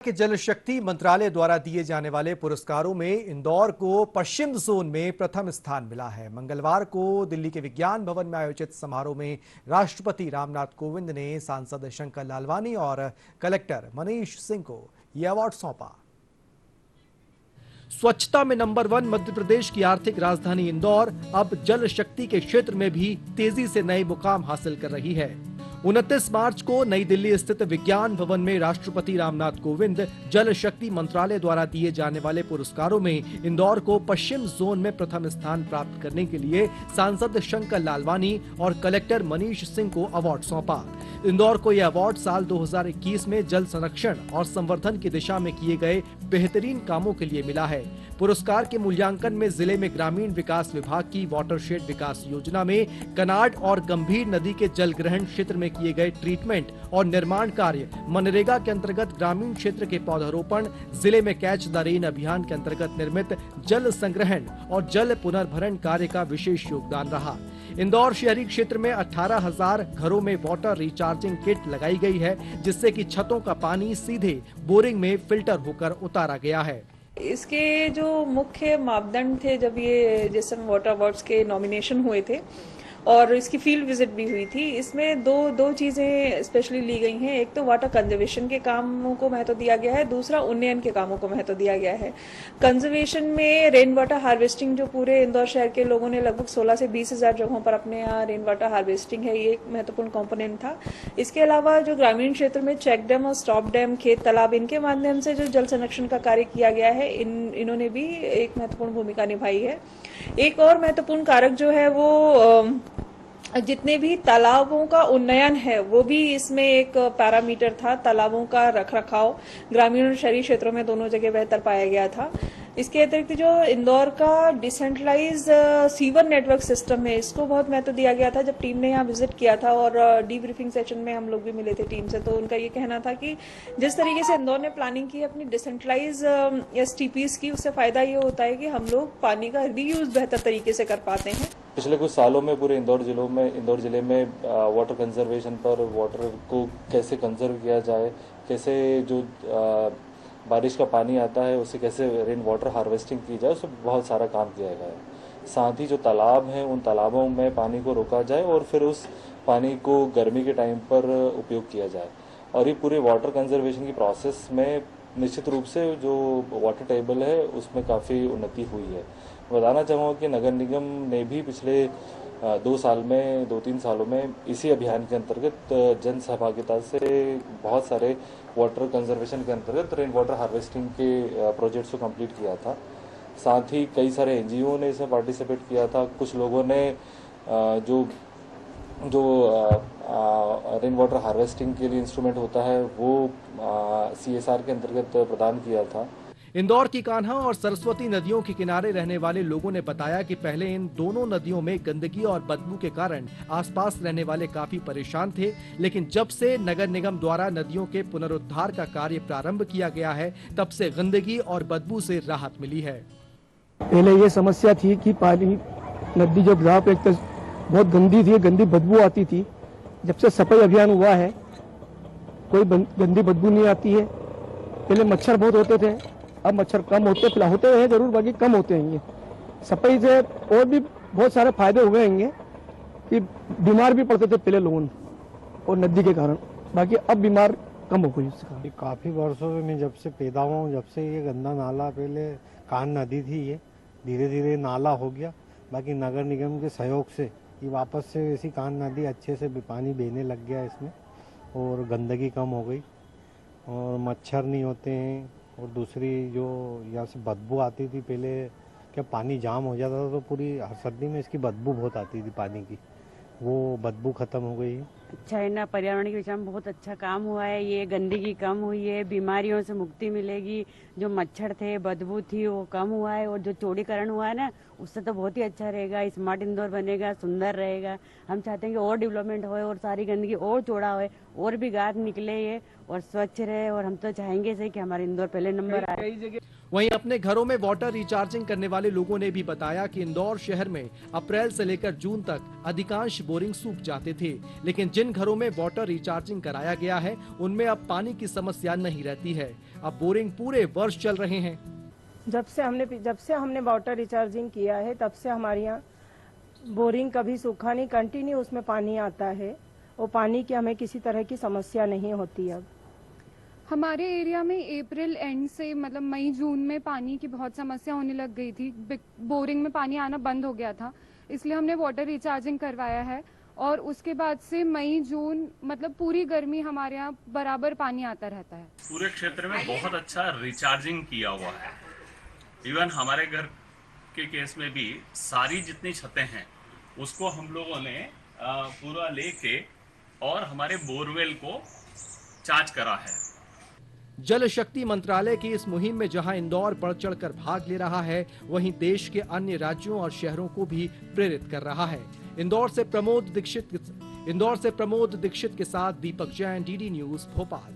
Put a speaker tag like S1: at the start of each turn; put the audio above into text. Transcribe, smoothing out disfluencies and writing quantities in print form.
S1: के जल शक्ति मंत्रालय द्वारा दिए जाने वाले पुरस्कारों में इंदौर को पश्चिम जोन में प्रथम स्थान मिला है। मंगलवार को दिल्ली के विज्ञान भवन में आयोजित समारोह में राष्ट्रपति रामनाथ कोविंद ने सांसद शंकर लालवानी और कलेक्टर मनीष सिंह को यह अवार्ड सौंपा। स्वच्छता में नंबर 1 मध्य प्रदेश की आर्थिक राजधानी इंदौर अब जल शक्ति के क्षेत्र में भी तेजी से नए मुकाम हासिल कर रही है। 29 मार्च को नई दिल्ली स्थित विज्ञान भवन में राष्ट्रपति रामनाथ कोविंद जल शक्ति मंत्रालय द्वारा दिए जाने वाले पुरस्कारों में इंदौर को पश्चिम जोन में प्रथम स्थान प्राप्त करने के लिए सांसद शंकर लालवानी और कलेक्टर मनीष सिंह को अवार्ड सौंपा। इंदौर को यह अवार्ड साल 2021 में जल संरक्षण और संवर्धन की दिशा में किए गए बेहतरीन कामों के लिए मिला है। पुरस्कार के मूल्यांकन में जिले में ग्रामीण विकास विभाग की वाटरशेड विकास योजना में कनाड और गंभीर नदी के जल ग्रहण क्षेत्र में किए गए ट्रीटमेंट और निर्माण कार्य, मनरेगा के अंतर्गत ग्रामीण क्षेत्र के पौधारोपण, जिले में कैच द रेन अभियान के अंतर्गत निर्मित जल संग्रहण और जल पुनर्भरण कार्य का विशेष योगदान रहा। इंदौर शहरी क्षेत्र में 18,000 घरों में वाटर रिचार्जिंग किट लगाई गई है, जिससे कि छतों का पानी सीधे बोरिंग में फिल्टर होकर उतारा गया है।
S2: इसके जो मुख्य मापदंड थे जब ये जेसन वाटर अवार्ड्स के नॉमिनेशन हुए थे और इसकी फील्ड विजिट भी हुई थी, इसमें दो चीजें स्पेशली ली गई हैं। एक तो वाटर कंजर्वेशन के कामों को महत्व दिया गया है, दूसरा उन्नयन के कामों को महत्व दिया गया है। कंजर्वेशन में रेन वाटर हार्वेस्टिंग, जो पूरे इंदौर शहर के लोगों ने लगभग 16 से 20 हजार जगहों पर अपने यहाँ रेन वाटर हार्वेस्टिंग है, ये एक महत्वपूर्ण कंपोनेंट था। इसके अलावा जो ग्रामीण क्षेत्र में चेक डैम और स्टॉप डैम, खेत तालाब, इनके माध्यम से जो जल संरक्षण का कार्य किया गया है, इन्होंने भी एक महत्वपूर्ण भूमिका निभाई है। एक और महत्वपूर्ण कारक जो है वो जितने भी तालाबों का उन्नयन है वो भी इसमें एक पैरामीटर था। तालाबों का रखरखाव ग्रामीण और शहरी क्षेत्रों में दोनों जगह बेहतर पाया गया था। इसके अतिरिक्त जो इंदौर का डिसेंट्रलाइज सीवर नेटवर्क सिस्टम है, इसको बहुत महत्व दिया गया था। जब टीम ने यहाँ विजिट किया था और डीब्रीफिंग सेशन में हम लोग भी मिले थे टीम से, तो उनका ये कहना था कि जिस तरीके से इंदौर ने प्लानिंग की अपनी डिसेंट्रलाइज एसटीपीज की, उससे फायदा ये होता है कि हम लोग पानी का रीयूज बेहतर तरीके से कर पाते हैं।
S3: पिछले कुछ सालों में पूरे इंदौर जिले में वाटर कंजर्वेशन पर, वाटर को कैसे कंजर्व किया जाए, कैसे जो बारिश का पानी आता है उसे कैसे रेन वाटर हार्वेस्टिंग की जाए, उस पर बहुत सारा काम किया गया है। साथ ही जो तालाब हैं उन तालाबों में पानी को रोका जाए और फिर उस पानी को गर्मी के टाइम पर उपयोग किया जाए। और ये पूरे वाटर कंजर्वेशन की प्रोसेस में निश्चित रूप से जो वाटर टेबल है उसमें काफ़ी उन्नति हुई है। बताना चाहूँगा कि नगर निगम ने भी पिछले 2-3 सालों में इसी अभियान के अंतर्गत जन सहभागिता से बहुत सारे वाटर कंजर्वेशन के अंतर्गत रेन वाटर हार्वेस्टिंग के प्रोजेक्ट्स को कंप्लीट किया था। साथ ही कई सारे एनजीओ ने इसमें पार्टिसिपेट किया था। कुछ लोगों ने जो रेन वाटर हार्वेस्टिंग के लिए इंस्ट्रूमेंट होता है वो CSR के अंतर्गत प्रदान किया था।
S1: इंदौर की कान्हा और सरस्वती नदियों के किनारे रहने वाले लोगों ने बताया कि पहले इन दोनों नदियों में गंदगी और बदबू के कारण आसपास रहने वाले काफी परेशान थे, लेकिन जब से नगर निगम द्वारा नदियों के पुनरुद्धार का कार्य प्रारंभ किया गया है, तब से गंदगी और बदबू से राहत मिली है।
S4: पहले ये समस्या थी कि पानी नदी जो ग्राफ एक तो बहुत गंदी थी, गंदी बदबू आती थी। जब से सफाई अभियान हुआ है कोई गंदी बदबू नहीं आती है। पहले मच्छर बहुत होते थे, अब मच्छर कम होते हैं जरूर, बाकी कम होते हैं। सफाई से और भी बहुत सारे फायदे हुए हैं कि बीमार भी पड़ते थे पहले लोगों और नदी के कारण, बाकी अब बीमार कम हो गई।
S5: काफी वर्षों से मैं जब से पैदा हुआ हूँ, जब से ये गंदा नाला, पहले कान नदी थी, ये धीरे धीरे नाला हो गया। बाकी नगर निगम के सहयोग से ये वापस से ऐसी कान नदी अच्छे से पानी बहने लग गया इसमें और गंदगी कम हो गई और मच्छर नहीं होते हैं। और दूसरी जो यहाँ से बदबू आती थी पहले, क्या पानी जाम हो जाता था तो पूरी सर्दी में इसकी बदबू बहुत आती थी पानी की, वो बदबू खत्म हो गई है।
S6: अच्छा है ना, पर्यावरण की दिशा में बहुत अच्छा काम हुआ है। ये गंदगी कम हुई है, बीमारियों से मुक्ति मिलेगी, जो मच्छर थे, बदबू थी, वो कम हुआ है। और जो चौड़ीकरण हुआ है ना, उससे तो बहुत ही अच्छा रहेगा। स्मार्ट इंदौर बनेगा, सुंदर रहेगा। हम चाहते हैं कि और डेवलपमेंट हो और सारी गंदगी और चौड़ा हो और भी गाद निकले ये और स्वच्छ रहे। और हम तो चाहेंगे से कि हमारे इंदौर पहले नंबर आए।
S1: वहीं अपने घरों में वाटर रिचार्जिंग करने वाले लोगों ने भी बताया कि इंदौर शहर में अप्रैल से लेकर जून तक अधिकांश बोरिंग सूख जाते थे, लेकिन जिन घरों में वाटर रिचार्जिंग कराया गया है उनमें अब पानी की समस्या नहीं रहती है। अब बोरिंग पूरे वर्ष चल रहे हैं।
S7: जब से हमने वाटर रिचार्जिंग किया है तब से हमारे यहाँ बोरिंग कभी सूखा नहीं, कंटिन्यू उसमें पानी आता है और पानी की हमें किसी तरह की समस्या नहीं होती। अब
S8: हमारे एरिया में अप्रैल एंड से मतलब मई जून में पानी की बहुत समस्या होने लग गई थी। बोरिंग में पानी आना बंद हो गया था, इसलिए हमने वाटर रिचार्जिंग करवाया है और उसके बाद से मई जून मतलब पूरी गर्मी हमारे यहाँ बराबर पानी आता रहता है।
S9: पूरे क्षेत्र में बहुत अच्छा रिचार्जिंग किया हुआ है। इवन हमारे घर के केस में भी सारी जितनी छतें हैं उसको हम लोगों ने पूरा लेके और हमारे बोरवेल को चार्ज करा है।
S1: जल शक्ति मंत्रालय की इस मुहिम में जहां इंदौर बढ़ चढ़कर भाग ले रहा है, वहीं देश के अन्य राज्यों और शहरों को भी प्रेरित कर रहा है। इंदौर से प्रमोद दीक्षित के साथ दीपक जैन, डीडी न्यूज भोपाल।